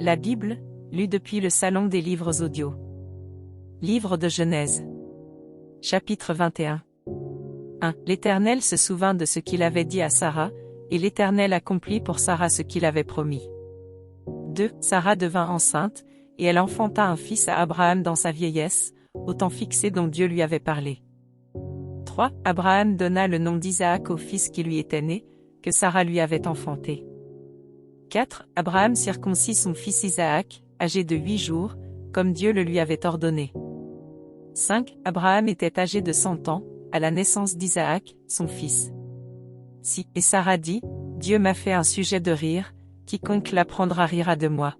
La Bible, lue depuis le Salon des livres audio. Livre de Genèse. Chapitre 21. 1. L'Éternel se souvint de ce qu'il avait dit à Sarah, et l'Éternel accomplit pour Sarah ce qu'il avait promis. 2. Sarah devint enceinte, et elle enfanta un fils à Abraham dans sa vieillesse, au temps fixé dont Dieu lui avait parlé. 3. Abraham donna le nom d'Isaac au fils qui lui était né, que Sarah lui avait enfanté. 4. Abraham circoncit son fils Isaac, âgé de 8 jours, comme Dieu le lui avait ordonné. 5. Abraham était âgé de 100 ans, à la naissance d'Isaac, son fils. 6. Et Sarah dit, Dieu m'a fait un sujet de rire, quiconque l'apprendra rira de moi.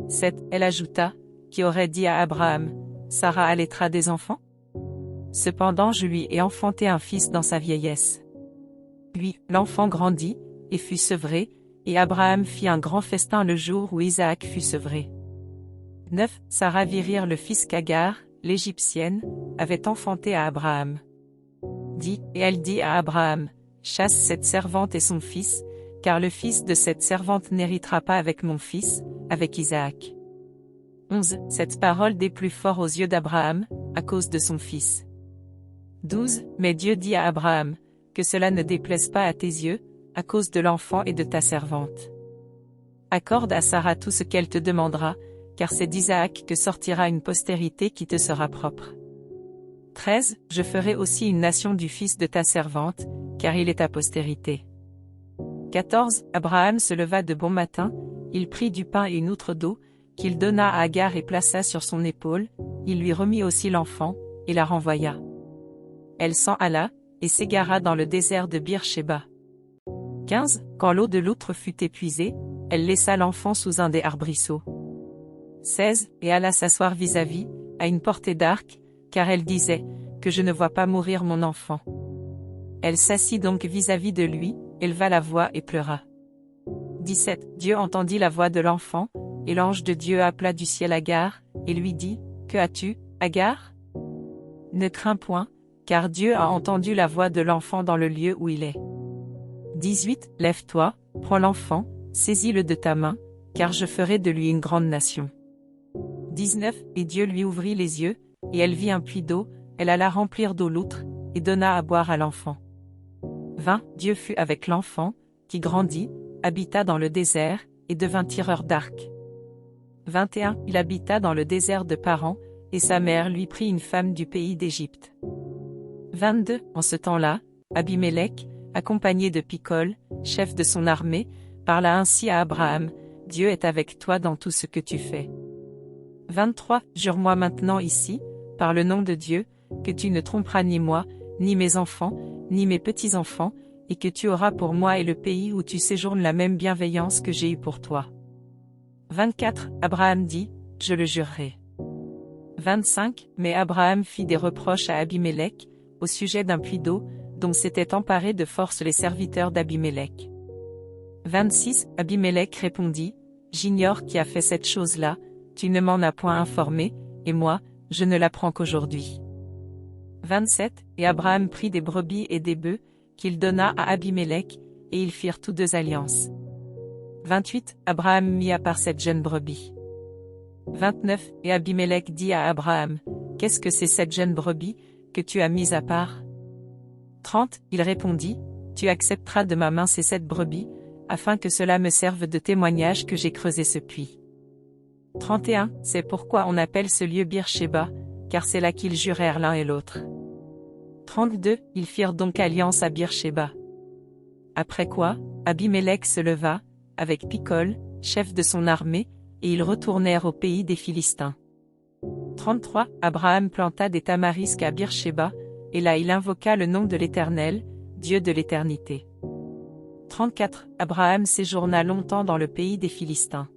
7. Elle ajouta, qui aurait dit à Abraham, Sarah allaitera des enfants? Cependant je lui ai enfanté un fils dans sa vieillesse. 8. L'enfant grandit, et fut sevré, et Abraham fit un grand festin le jour où Isaac fut sevré. 9. Sarah vit rire le fils qu'Agar, l'Égyptienne, avait enfanté à Abraham. 10. Et elle dit à Abraham, chasse cette servante et son fils, car le fils de cette servante n'héritera pas avec mon fils, avec Isaac. 11. Cette parole déplut fort aux yeux d'Abraham, à cause de son fils. 12. Mais Dieu dit à Abraham, que cela ne déplaise pas à tes yeux, à cause de l'enfant et de ta servante. Accorde à Sarah tout ce qu'elle te demandera, car c'est d'Isaac que sortira une postérité qui te sera propre. 13. Je ferai aussi une nation du fils de ta servante, car il est ta postérité. 14. Abraham se leva de bon matin, il prit du pain et une outre d'eau, qu'il donna à Agar et plaça sur son épaule, il lui remit aussi l'enfant, et la renvoya. Elle s'en alla, et s'égara dans le désert de Bir-Shéba. 15. Quand l'eau de l'outre fut épuisée, elle laissa l'enfant sous un des arbrisseaux. 16. Et alla s'asseoir vis-à-vis, à une portée d'arc, car elle disait, que je ne vois pas mourir mon enfant. Elle s'assit donc vis-à-vis de lui, éleva la voix et pleura. 17. Dieu entendit la voix de l'enfant, et l'ange de Dieu appela du ciel Agar, et lui dit, que as-tu, Agar? Ne crains point, car Dieu a entendu la voix de l'enfant dans le lieu où il est. 18. Lève-toi, prends l'enfant, saisis-le de ta main, car je ferai de lui une grande nation. 19. Et Dieu lui ouvrit les yeux, et elle vit un puits d'eau, elle alla remplir d'eau l'outre, et donna à boire à l'enfant. 20. Dieu fut avec l'enfant, qui grandit, habita dans le désert, et devint tireur d'arc. 21. Il habita dans le désert de Paran, et sa mère lui prit une femme du pays d'Égypte. 22. En ce temps-là, Abimélec, accompagné de Picol, chef de son armée, parla ainsi à Abraham, Dieu est avec toi dans tout ce que tu fais. 23. Jure-moi maintenant ici, par le nom de Dieu, que tu ne tromperas ni moi, ni mes enfants, ni mes petits-enfants, et que tu auras pour moi et le pays où tu séjournes la même bienveillance que j'ai eue pour toi. 24. Abraham dit, je le jurerai. 25. Mais Abraham fit des reproches à Abimélec, au sujet d'un puits d'eau, dont s'étaient emparés de force les serviteurs d'Abimélec. 26. Abimélec répondit, j'ignore qui a fait cette chose-là, tu ne m'en as point informé, et moi, je ne l'apprends qu'aujourd'hui. 27. Et Abraham prit des brebis et des bœufs, qu'il donna à Abimélec, et ils firent tous deux alliance. 28. Abraham mit à part cette jeune brebis. 29. Et Abimélec dit à Abraham, qu'est-ce que c'est cette jeune brebis, que tu as mise à part? 30. Il répondit, tu accepteras de ma main ces 7 brebis, afin que cela me serve de témoignage que j'ai creusé ce puits. 31. C'est pourquoi on appelle ce lieu Bir-Shéba, car c'est là qu'ils jurèrent l'un et l'autre. 32. Ils firent donc alliance à Bir-Shéba. Après quoi, Abimélec se leva, avec Picol, chef de son armée, et ils retournèrent au pays des Philistins. 33. Abraham planta des tamarisques à Bir-Shéba, et là il invoqua le nom de l'Éternel, Dieu de l'éternité. 34. Abraham séjourna longtemps dans le pays des Philistins.